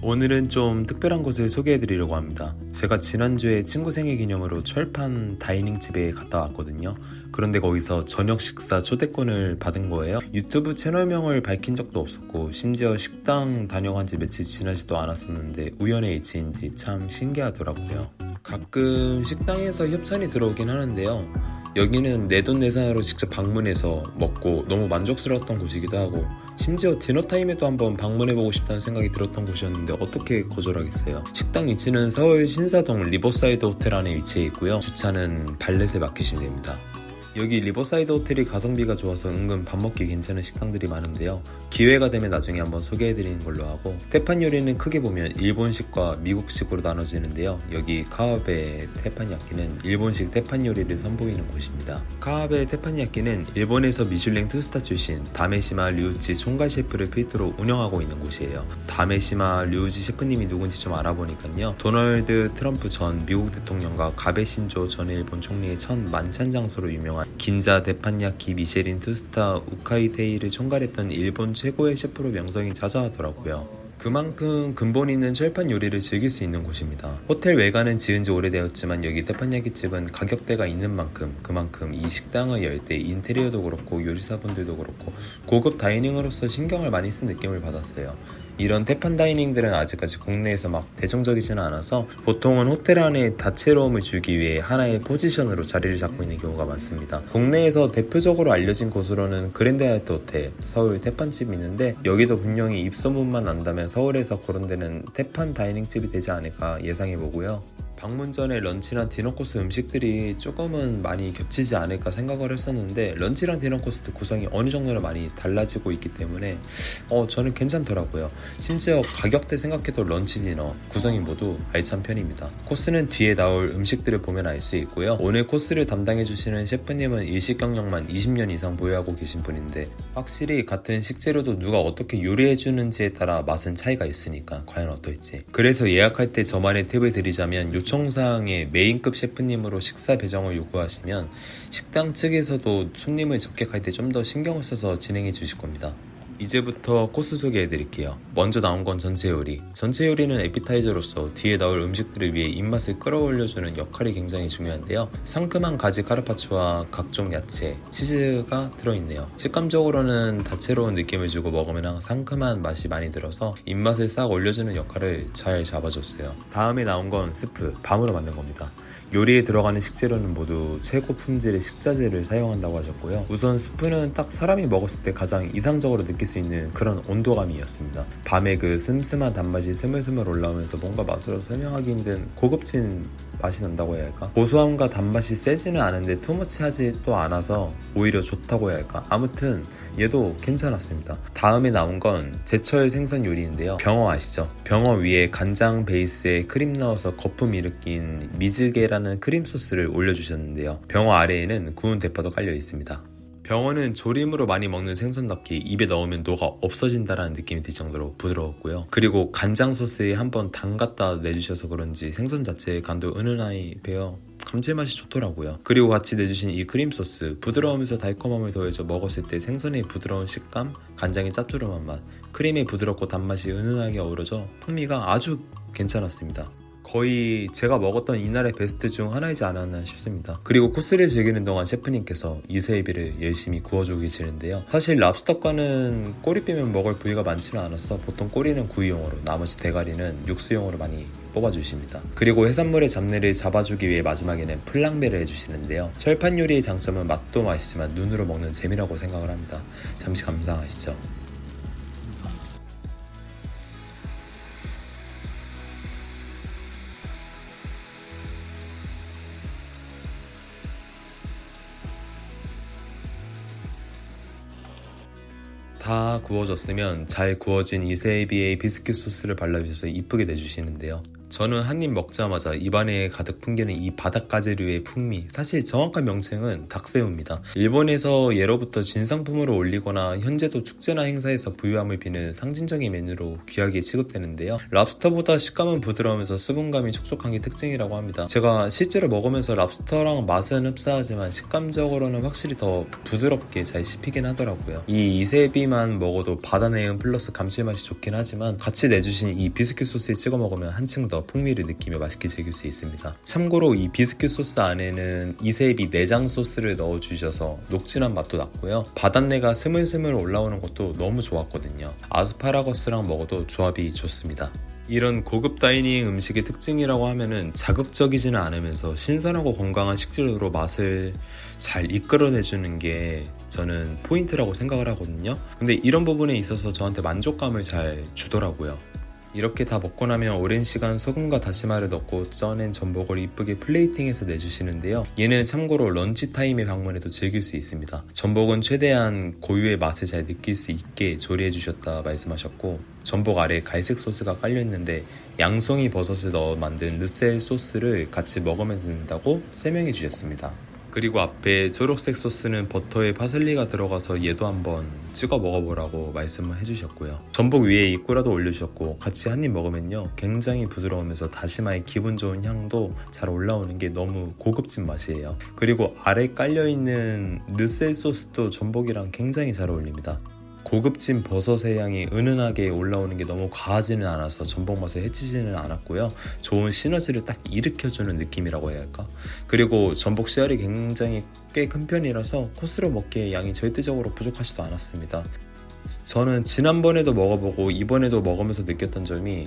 오늘은 좀 특별한 곳을 소개해드리려고 합니다. 제가 지난주에 친구 생일 기념으로 철판 다이닝집에 갔다 왔거든요. 그런데 거기서 저녁 식사 초대권을 받은 거예요. 유튜브 채널명을 밝힌 적도 없었고 심지어 식당 다녀간 지 며칠 지나지도 않았었는데 우연의 일치인지 참 신기하더라고요. 가끔 식당에서 협찬이 들어오긴 하는데요. 여기는 내돈내산으로 직접 방문해서 먹고 너무 만족스러웠던 곳이기도 하고 심지어 디너타임에도 한번 방문해보고 싶다는 생각이 들었던 곳이었는데 어떻게 거절하겠어요. 식당 위치는 서울 신사동 리버사이드 호텔 안에 위치해 있고요. 주차는 발렛에 맡기시면 됩니다. 여기 리버사이드 호텔이 가성비가 좋아서 은근 밥 먹기 괜찮은 식당들이 많은데요. 기회가 되면 나중에 한번 소개해드리는 걸로 하고, 태판 요리는 크게 보면 일본식과 미국식으로 나눠지는데요. 여기 카와베 테판야끼는 일본식 태판 요리를 선보이는 곳입니다. 카와베 테판야끼는 일본에서 미슐랭 투스타 출신 다메시마 류우치 총괄 셰프를 필두로 운영하고 있는 곳이에요. 다메시마 류우치 셰프님이 누군지 좀 알아보니까요, 도널드 트럼프 전 미국 대통령과 가베 신조 전 일본 총리의 첫 만찬 장소로 유명한 긴자 데판야키 미쉐린 투스타 우카이테이를 총괄했던 일본 최고의 셰프로 명성이 자자하더라고요. 그만큼 근본 있는 철판 요리를 즐길 수 있는 곳입니다. 호텔 외관은 지은 지 오래되었지만 여기 태판야끼집은 가격대가 있는 만큼 그만큼 이 식당을 열 때 인테리어도 그렇고 요리사분들도 그렇고 고급 다이닝으로서 신경을 많이 쓴 느낌을 받았어요. 이런 태판 다이닝들은 아직까지 국내에서 막 대중적이지는 않아서 보통은 호텔 안에 다채로움을 주기 위해 하나의 포지션으로 자리를 잡고 있는 경우가 많습니다. 국내에서 대표적으로 알려진 곳으로는 그랜드 하얏트 호텔, 서울 태판집이 있는데 여기도 분명히 입소문만 난다면 서울에서 그런 데는 태판 다이닝집이 되지 않을까 예상해보고요. 방문 전에 런치나 디너 코스 음식들이 조금은 많이 겹치지 않을까 생각을 했었는데 런치랑 디너 코스 구성이 어느 정도는 많이 달라지고 있기 때문에 저는 괜찮더라고요. 심지어 가격대 생각해도 런치 디너 구성이 모두 알찬 편입니다. 코스는 뒤에 나올 음식들을 보면 알 수 있고요. 오늘 코스를 담당해주시는 셰프님은 일식 경력만 20년 이상 보유하고 계신 분인데 확실히 같은 식재료도 누가 어떻게 요리해주는지에 따라 맛은 차이가 있으니까 과연 어떨지. 그래서 예약할 때 저만의 팁을 드리자면 요청사항에 메인급 셰프님으로 식사 배정을 요구하시면 식당 측에서도 손님을 접객할 때 좀 더 신경을 써서 진행해 주실 겁니다. 이제부터 코스 소개해 드릴게요. 먼저 나온 건 전체 요리. 전체 요리는 에피타이저로서 뒤에 나올 음식들을 위해 입맛을 끌어올려주는 역할이 굉장히 중요한데요. 상큼한 가지 카르파초와 각종 야채, 치즈가 들어있네요. 식감적으로는 다채로운 느낌을 주고 먹으면 항상 상큼한 맛이 많이 들어서 입맛을 싹 올려주는 역할을 잘 잡아줬어요. 다음에 나온 건 스프, 밤으로 만든 겁니다. 요리에 들어가는 식재료는 모두 최고 품질의 식자재를 사용한다고 하셨고요. 우선 스프는 딱 사람이 먹었을 때 가장 이상적으로 느낄 수 있는 그런 온도감이었습니다. 밤에 그 슴슴한 단맛이 스물스물 올라오면서 뭔가 맛으로 설명하기 힘든 고급진 맛이 난다고 해야 할까? 고소함과 단맛이 세지는 않은데 투머치하지도 않아서 오히려 좋다고 해야 할까? 아무튼 얘도 괜찮았습니다. 다음에 나온 건 제철 생선 요리인데요. 병어 아시죠? 병어 위에 간장 베이스에 크림 넣어서 거품 일으킨 미즈게라는 크림 소스를 올려주셨는데요. 병어 아래에는 구운 대파도 깔려 있습니다. 병어는 조림으로 많이 먹는 생선답게 입에 넣으면 녹아 없어진다라는 느낌이 들 정도로 부드러웠고요. 그리고 간장 소스에 한번 담갔다 내주셔서 그런지 생선 자체의 간도 은은하게 배어 감칠맛이 좋더라고요. 그리고 같이 내주신 이 크림 소스, 부드러우면서 달콤함을 더해져 먹었을 때 생선의 부드러운 식감, 간장의 짭조름한 맛, 크림의 부드럽고 단맛이 은은하게 어우러져 풍미가 아주 괜찮았습니다. 거의 제가 먹었던 이날의 베스트 중 하나이지 않았나 싶습니다. 그리고 코스를 즐기는 동안 셰프님께서 이세에비를 열심히 구워주고 계시는데요. 사실 랍스터과는 꼬리 빼면 먹을 부위가 많지는 않아서 보통 꼬리는 구이용으로, 나머지 대가리는 육수용으로 많이 뽑아주십니다. 그리고 해산물의 잡내를 잡아주기 위해 마지막에는 플랑베를 해주시는데요. 철판 요리의 장점은 맛도 맛이지만 눈으로 먹는 재미라고 생각을 합니다. 잠시 감상하시죠. 다 구워졌으면 잘 구워진 이세에비에 비스킷 소스를 발라주셔서 이쁘게 내주시는데요. 저는 한 입 먹자마자 입안에 가득 풍기는 이 바닷가재류의 풍미, 사실 정확한 명칭은 닭새우입니다. 일본에서 예로부터 진상품으로 올리거나 현재도 축제나 행사에서 부유함을 비는 상징적인 메뉴로 귀하게 취급되는데요. 랍스터보다 식감은 부드러우면서 수분감이 촉촉한 게 특징이라고 합니다. 제가 실제로 먹으면서 랍스터랑 맛은 흡사하지만 식감적으로는 확실히 더 부드럽게 잘 씹히긴 하더라고요. 이 이세비만 먹어도 바다내음 플러스 감칠맛이 좋긴 하지만 같이 내주신 이 비스킷 소스에 찍어 먹으면 한층 더 풍미를 느끼며 맛있게 즐길 수 있습니다. 참고로 이 비스킷 소스 안에는 이세비 내장 소스를 넣어주셔서 녹진한 맛도 났고요. 바닷내가 스물스물 올라오는 것도 너무 좋았거든요. 아스파라거스랑 먹어도 조합이 좋습니다. 이런 고급 다이닝 음식의 특징이라고 하면은 자극적이지는 않으면서 신선하고 건강한 식재료로 맛을 잘 이끌어내주는 게 저는 포인트라고 생각을 하거든요. 근데 이런 부분에 있어서 저한테 만족감을 잘 주더라고요. 이렇게 다 먹고 나면 오랜 시간 소금과 다시마를 넣고 쪄낸 전복을 이쁘게 플레이팅해서 내주시는데요. 얘는 참고로 런치 타임에 방문해도 즐길 수 있습니다. 전복은 최대한 고유의 맛을 잘 느낄 수 있게 조리해 주셨다 말씀하셨고, 전복 아래 갈색 소스가 깔려있는데 양송이 버섯을 넣어 만든 르셀 소스를 같이 먹으면 된다고 설명해 주셨습니다. 그리고 앞에 초록색 소스는 버터에 파슬리가 들어가서 얘도 한번 찍어 먹어보라고 말씀을 해주셨고요. 전복 위에 이꾸라도 올려주셨고 같이 한 입 먹으면요, 굉장히 부드러우면서 다시마의 기분 좋은 향도 잘 올라오는 게 너무 고급진 맛이에요. 그리고 아래 깔려있는 르셀 소스도 전복이랑 굉장히 잘 어울립니다. 고급진 버섯의 향이 은은하게 올라오는 게 너무 과하지는 않아서 전복 맛을 해치지는 않았고요. 좋은 시너지를 딱 일으켜주는 느낌이라고 해야 할까? 그리고 전복 씨알이 굉장히 꽤 큰 편이라서 코스로 먹기에 양이 절대적으로 부족하지도 않았습니다. 저는 지난번에도 먹어보고 이번에도 먹으면서 느꼈던 점이,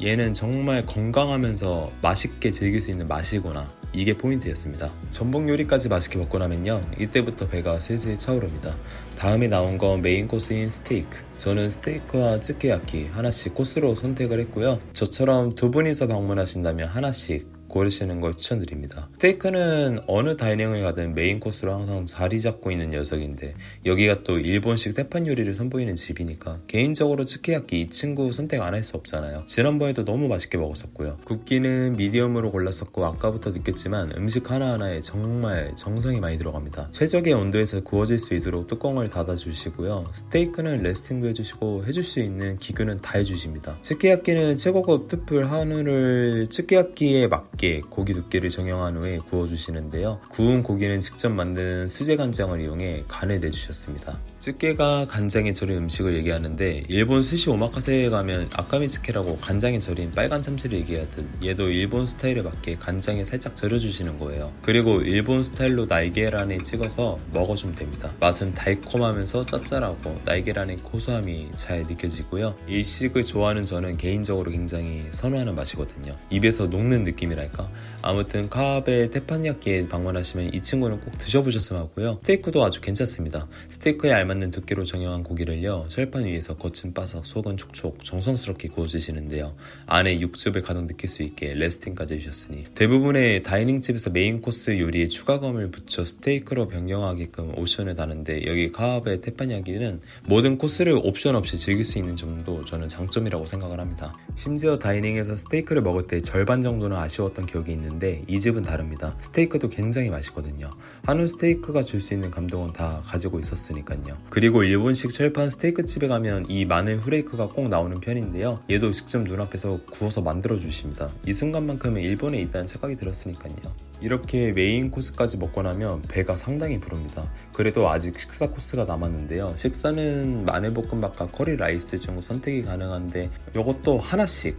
얘는 정말 건강하면서 맛있게 즐길 수 있는 맛이구나, 이게 포인트였습니다. 전복 요리까지 맛있게 먹고 나면요, 이때부터 배가 슬슬 차오릅니다. 다음에 나온 건 메인 코스인 스테이크. 저는 스테이크와 츠케야키 하나씩 코스로 선택을 했고요. 저처럼 두 분이서 방문하신다면 하나씩 고르시는 걸 추천드립니다. 스테이크는 어느 다이닝을 가든 메인 코스로 항상 자리 잡고 있는 녀석인데, 여기가 또 일본식 태판 요리를 선보이는 집이니까 개인적으로 츠케야키 이 친구 선택 안 할 수 없잖아요. 지난번에도 너무 맛있게 먹었었고요. 굽기는 미디엄으로 골랐었고 아까부터 느꼈지만 음식 하나하나에 정말 정성이 많이 들어갑니다. 최적의 온도에서 구워질 수 있도록 뚜껑을 닫아주시고요. 스테이크는 레스팅도 해주시고 해줄 수 있는 기교는 다 해주십니다. 츠케야키는 최고급 트플 한우를 츠케야키에 맞게 고기 두께를 정형한 후에 구워주시는데요. 구운 고기는 직접 만든 수제 간장을 이용해 간을 내주셨습니다. 쯔케가 간장에 절인 음식을 얘기하는데, 일본 스시 오마카세에 가면 아카미츠케라고 간장에 절인 빨간 참치를 얘기하듯 얘도 일본 스타일에 맞게 간장에 살짝 절여주시는 거예요. 그리고 일본 스타일로 날계란에 찍어서 먹어주면 됩니다. 맛은 달콤하면서 짭짤하고 날계란의 고소함이 잘 느껴지고요. 이 식을 좋아하는 저는 개인적으로 굉장히 선호하는 맛이거든요. 입에서 녹는 느낌이랄까? 아무튼 카하베 테판야키에 방문하시면 이 친구는 꼭 드셔보셨으면 하고요. 스테이크도 아주 괜찮습니다. 스테이크에 알맞는 두께로 정형한 고기를요, 철판 위에서 겉은 바삭 속은 촉촉 정성스럽게 구워주시는데요. 안에 육즙을 가득 느낄 수 있게 레스팅까지 해주셨으니 대부분의 다이닝집에서 메인 코스 요리에 추가감을 붙여 스테이크로 변경하게끔 옵션을 다는데, 여기 카하베 테판야키는 모든 코스를 옵션 없이 즐길 수 있는 점도 저는 장점이라고 생각을 합니다. 심지어 다이닝에서 스테이크를 먹을 때 절반 정도는 아쉬웠던 기억이 있는데, 이 집은 다릅니다. 스테이크도 굉장히 맛있거든요. 한우 스테이크가 줄 수 있는 감동은 다 가지고 있었으니까요. 그리고 일본식 철판 스테이크 집에 가면 이 마늘 후레이크가 꼭 나오는 편인데요, 얘도 직접 눈앞에서 구워서 만들어 주십니다. 이 순간만큼은 일본에 있다는 착각이 들었으니까요. 이렇게 메인 코스까지 먹고 나면 배가 상당히 부릅니다. 그래도 아직 식사 코스가 남았는데요, 식사는 마늘볶음밥과 커리 라이스 중 선택이 가능한데 이것도 하나씩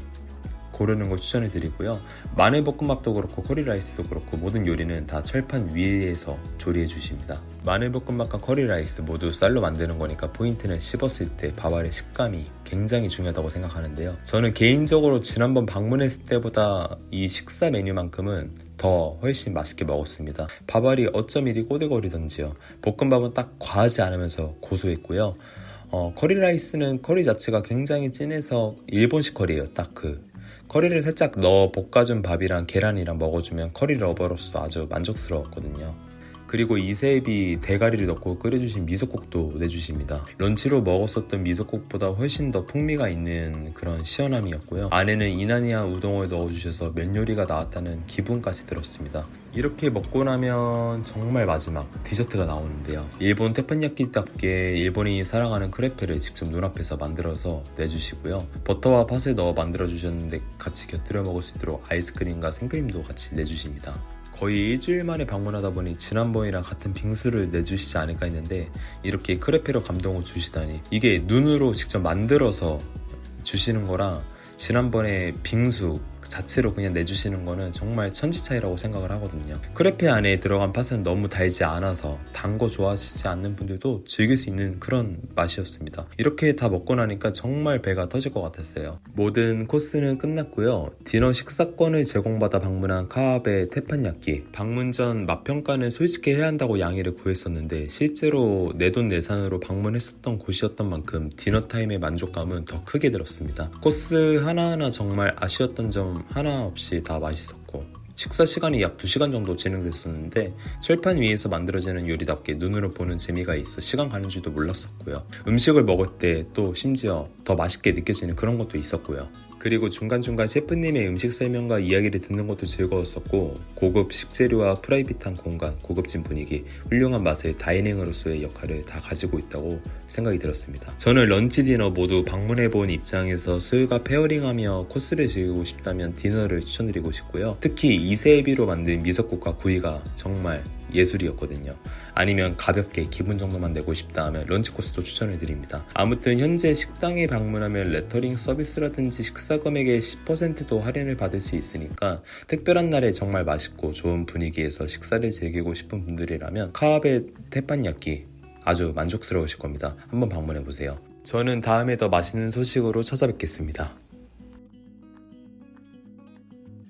고르는 걸 추천해 드리고요. 마늘볶음밥도 그렇고 커리라이스도 그렇고 모든 요리는 다 철판 위에서 조리해 주십니다. 마늘볶음밥과 커리라이스 모두 쌀로 만드는 거니까 포인트는 씹었을 때 밥알의 식감이 굉장히 중요하다고 생각하는데요. 저는 개인적으로 지난번 방문했을 때보다 이 식사 메뉴만큼은 더 훨씬 맛있게 먹었습니다. 밥알이 어쩜 이리 꼬들거리던지요. 볶음밥은 딱 과하지 않으면서 고소했고요. 커리라이스는 커리 자체가 굉장히 진해서 일본식 커리예요. 딱 커리를 살짝 넣어 볶아준 밥이랑 계란이랑 먹어주면 커리 러버로서 아주 만족스러웠거든요. 그리고 이세비 대가리를 넣고 끓여주신 미소국도 내주십니다. 런치로 먹었었던 미소국보다 훨씬 더 풍미가 있는 그런 시원함이었고요. 안에는 이나니아 우동을 넣어주셔서 면 요리가 나왔다는 기분까지 들었습니다. 이렇게 먹고 나면 정말 마지막 디저트가 나오는데요. 일본 테판야끼답게 일본인이 사랑하는 크레페를 직접 눈앞에서 만들어서 내주시고요. 버터와 팥을 넣어 만들어주셨는데 같이 곁들여 먹을 수 있도록 아이스크림과 생크림도 같이 내주십니다. 거의 일주일 만에 방문하다 보니 지난번이랑 같은 빙수를 내주시지 않을까 했는데 이렇게 크레페로 감동을 주시다니, 이게 눈으로 직접 만들어서 주시는 거랑 지난번에 빙수 자체로 그냥 내주시는 거는 정말 천지 차이라고 생각을 하거든요. 크레페 안에 들어간 팥은 너무 달지 않아서 단 거 좋아하시지 않는 분들도 즐길 수 있는 그런 맛이었습니다. 이렇게 다 먹고 나니까 정말 배가 터질 것 같았어요. 모든 코스는 끝났고요. 디너 식사권을 제공받아 방문한 카하베 테판야끼, 방문 전 맛평가는 솔직히 해야 한다고 양해를 구했었는데 실제로 내돈내산으로 방문했었던 곳이었던 만큼 디너타임의 만족감은 더 크게 들었습니다. 코스 하나하나 정말 아쉬웠던 점 하나 없이 다 맛있었고, 식사 시간이 약 2시간 정도 진행됐었는데 철판 위에서 만들어지는 요리답게 눈으로 보는 재미가 있어 시간 가는 줄도 몰랐었고요. 음식을 먹을 때 또 심지어 더 맛있게 느껴지는 그런 것도 있었고요. 그리고 중간중간 셰프님의 음식 설명과 이야기를 듣는 것도 즐거웠었고, 고급 식재료와 프라이빗한 공간, 고급진 분위기, 훌륭한 맛의 다이닝으로서의 역할을 다 가지고 있다고 생각이 들었습니다. 저는 런치 디너 모두 방문해본 입장에서 술과 페어링하며 코스를 즐기고 싶다면 디너를 추천드리고 싶고요. 특히 이세비로 만든 미역국과 구이가 정말 예술이었거든요. 아니면 가볍게 기분 정도만 내고 싶다 하면 런치 코스도 추천을 드립니다. 아무튼 현재 식당에 방문하면 레터링 서비스라든지 식사 금액의 10%도 할인을 받을 수 있으니까 특별한 날에 정말 맛있고 좋은 분위기에서 식사를 즐기고 싶은 분들이라면 카하베 테판야끼 아주 만족스러우실 겁니다. 한번 방문해보세요. 저는 다음에 더 맛있는 소식으로 찾아뵙겠습니다.